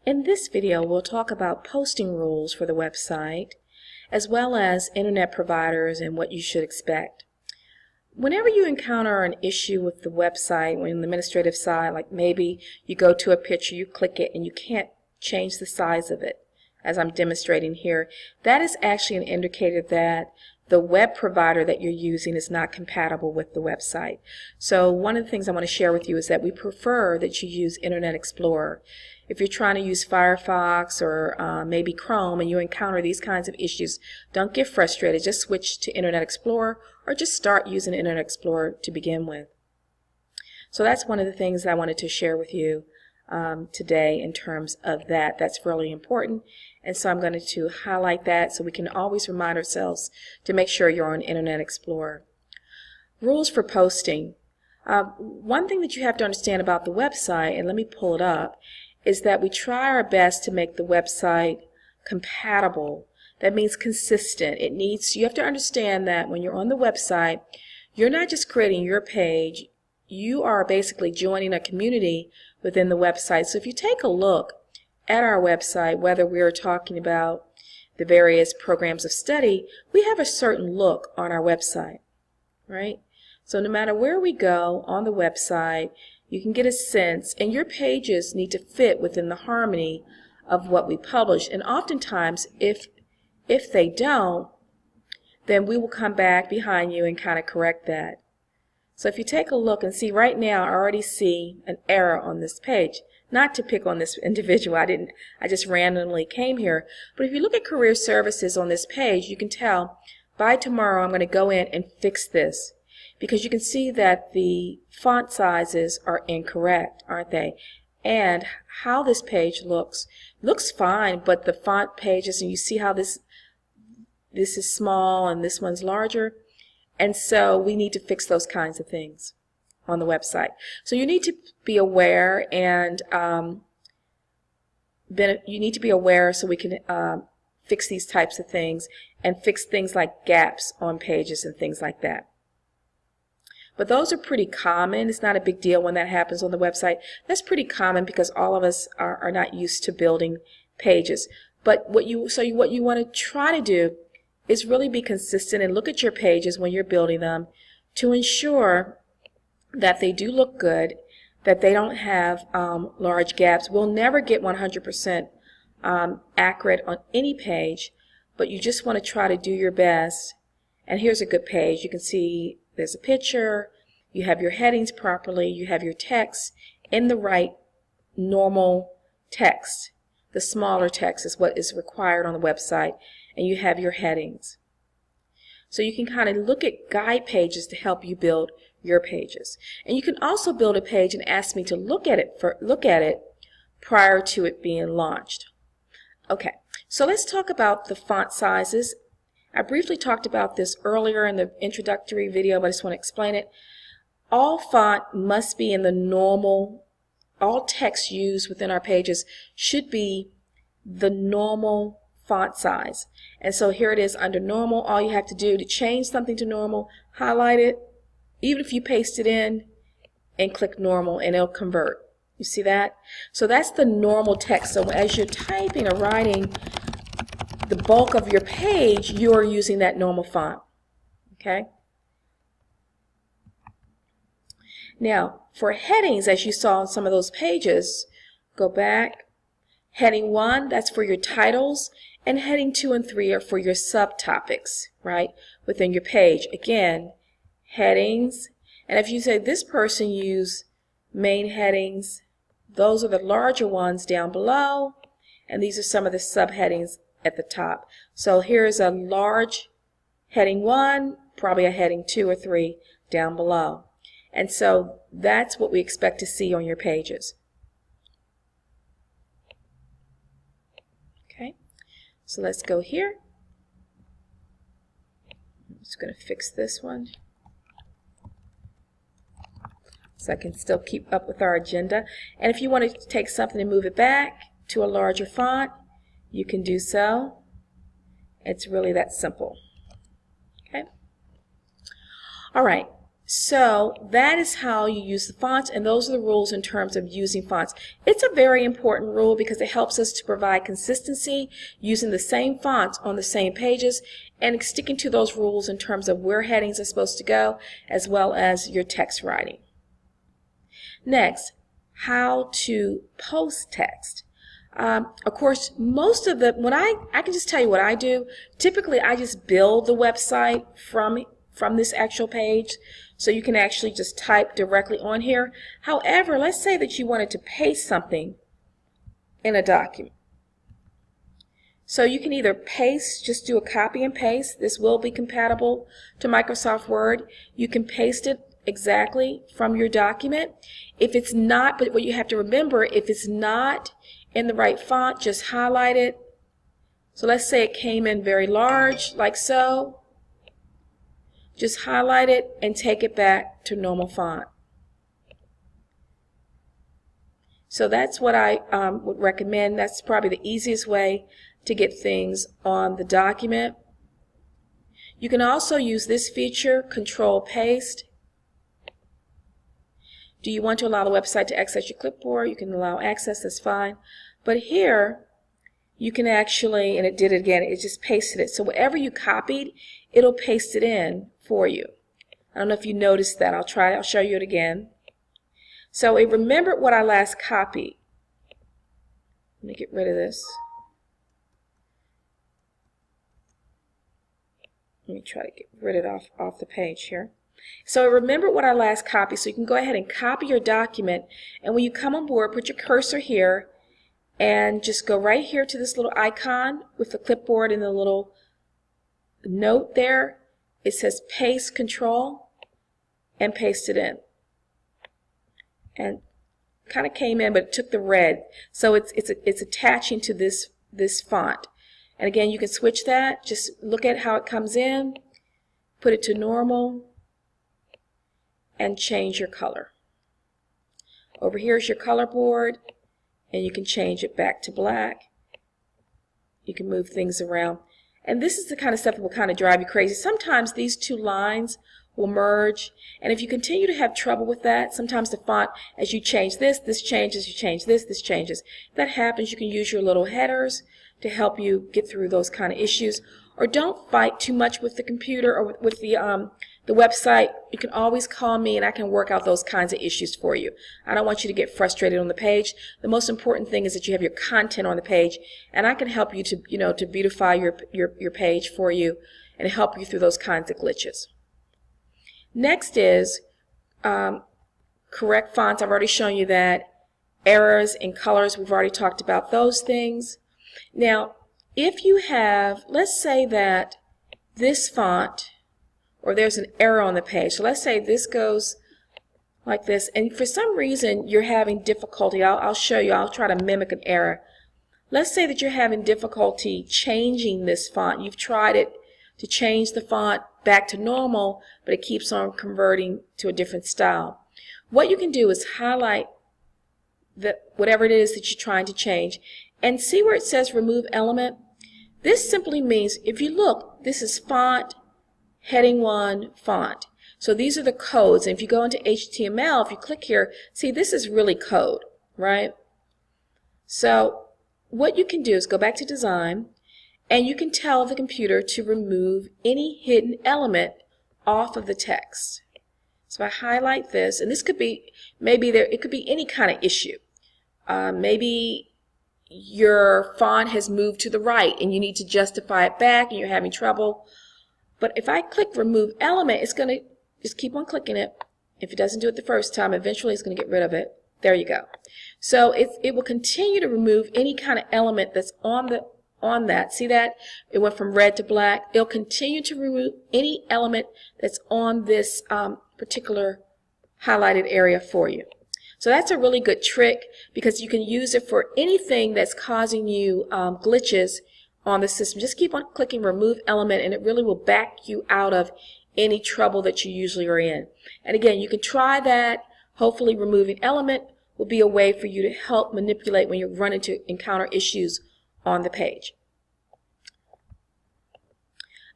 In this video, we'll talk about posting rules for the website, as well as internet providers and what you should expect. Whenever you encounter an issue with the website on the administrative side, like maybe you go to a picture, you click it, and you can't change the size of it, as I'm demonstrating here, that is actually an indicator that the web provider that you're using is not compatible with the website. So one of the things I want to share with you is that we prefer that you use Internet Explorer. If you're trying to use Firefox or maybe Chrome and you encounter these kinds of issues, don't get frustrated. Just switch to Internet Explorer or just start using Internet Explorer to begin with. So that's one of the things that I wanted to share with you today in terms of that. That's really important. And so I'm going to highlight that so we can always remind ourselves to make sure you're on Internet Explorer. Rules for posting. One thing that you have to understand about the website, and let me pull it up, is that we try our best to make the website compatible. That means consistent. You have to understand that when you're on the website, you're not just creating your page, you are basically joining a community within the website. So if you take a look at our website, whether we're talking about the various programs of study, we have a certain look on our website, right? So no matter where we go on the website, you can get a sense, and your pages need to fit within the harmony of what we publish. And oftentimes, if they don't, then we will come back behind you and kind of correct that. So if you take a look and see right now, I already see an error on this page. Not to pick on this individual, I just randomly came here. But if you look at career services on this page, you can tell by tomorrow I'm going to go in and fix this. Because you can see that the font sizes are incorrect, aren't they? And how this page looks fine, but the font pages, and you see how this is small and this one's larger, and so we need to fix those kinds of things on the website. So you need to be aware, and you need to be aware so we can fix these types of things and fix things like gaps on pages and things like that. But those are pretty common. It's not a big deal when that happens on the website. That's pretty common because all of us are not used to building pages. But what you want to try to do is really be consistent and look at your pages when you're building them to ensure that they do look good, that they don't have large gaps. We'll never get 100% accurate on any page, but you just want to try to do your best. And here's a good page. You can see there's a picture, you have your headings properly, you have your text in the right normal text. The smaller text is what is required on the website, and you have your headings. So you can kind of look at guide pages to help you build your pages. And you can also build a page and ask me to look at it prior to it being launched. Okay, so let's talk about the font sizes. I briefly talked about this earlier in the introductory video, but I just want to explain it. All font must be in the normal, all text used within our pages should be the normal font size. And so here it is under normal. All you have to do to change something to normal, highlight it, even if you paste it in, and click normal, and it'll convert. You see that? So that's the normal text. So as you're typing or writing the bulk of your page, you're using that normal font. Okay? Now, for headings, as you saw on some of those pages, go back. Heading 1, that's for your titles, and heading 2 and 3 are for your subtopics, right, within your page. Again, headings, and if you say this person used main headings, those are the larger ones down below, and these are some of the subheadings at the top. So here's a large heading 1, probably a heading 2 or 3 down below. And so that's what we expect to see on your pages. Okay, so let's go here. I'm just going to fix this one so I can still keep up with our agenda. And if you want to take something and move it back to a larger font, you can do so. It's really that simple. Okay. All right. So that is how you use the fonts, and those are the rules in terms of using fonts. It's a very important rule because it helps us to provide consistency using the same fonts on the same pages and sticking to those rules in terms of where headings are supposed to go as well as your text writing. Next, how to post text. Of course, most of the, I can just tell you what I do. Typically, I just build the website from this actual page, so you can actually just type directly on here. However, let's say that you wanted to paste something in a document. So you can either paste, just do a copy and paste. This will be compatible to Microsoft Word. You can paste it exactly from your document. If it's not, but what you have to remember, if it's not in the right font, just highlight it. So let's say it came in very large, like so. Just highlight it and take it back to normal font. So that's what I would recommend. That's probably the easiest way to get things on the document. You can also use this feature, Control Paste. Do you want to allow the website to access your clipboard? You can allow access, that's fine. But here, you can actually, and it did it again, it just pasted it. So whatever you copied, it'll paste it in for you. I don't know if you noticed that. I'll show you it again. So it remembered what I last copied. Let me get rid of this. Let me try to get rid of it off the page here. So remember what I last copied, so you can go ahead and copy your document, and when you come on board, put your cursor here and just go right here to this little icon with the clipboard and the little note there. It says Paste Control, and paste it in. And kind of came in, but it took the red, so it's attaching to this font. And again, you can switch that. Just look at how it comes in, put it to normal, and change your color. Over here is your color board, and you can change it back to black. You can move things around. And this is the kind of stuff that will kind of drive you crazy. Sometimes these two lines will merge, and if you continue to have trouble with that, sometimes the font, as you change this, this changes, you change this, this changes. If that happens, you can use your little headers to help you get through those kind of issues. Or don't fight too much with the computer or with the website. You can always call me and I can work out those kinds of issues for you. I don't want you to get frustrated on the page. The most important thing is that you have your content on the page, and I can help you to to beautify your page for you and help you through those kinds of glitches. Next is correct fonts. I've already shown you that. Errors in colors, we've already talked about those things. Now, if you have, let's say that this font, or there's an error on the page. So let's say this goes like this, and for some reason you're having difficulty. I'll show you. I'll try to mimic an error. Let's say that you're having difficulty changing this font. You've tried it to change the font back to normal, but it keeps on converting to a different style. What you can do is highlight whatever it is that you're trying to change, and see where it says Remove Element. This simply means, if you look, this is Font, Heading 1, Font. So these are the codes, and if you go into HTML, if you click here, see, this is really code, right? So what you can do is go back to Design, and you can tell the computer to remove any hidden element off of the text. So I highlight this, and this could be, it could be any kind of issue. Maybe your font has moved to the right and you need to justify it back and you're having trouble. But if I click Remove Element, it's going to just keep on clicking it. If it doesn't do it the first time, eventually it's going to get rid of it. There you go. So it will continue to remove any kind of element that's on that. See that? It went from red to black. It'll continue to remove any element that's on this particular highlighted area for you. So that's a really good trick, because you can use it for anything that's causing you glitches on the system. Just keep on clicking Remove Element, and it really will back you out of any trouble that you usually are in. And again, you can try that. Hopefully removing element will be a way for you to help manipulate when you're running to encounter issues on the page.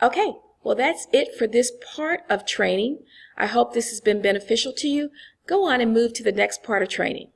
Okay, Well, that's it for this part of training. I hope this has been beneficial to you. Go on and move to the next part of training.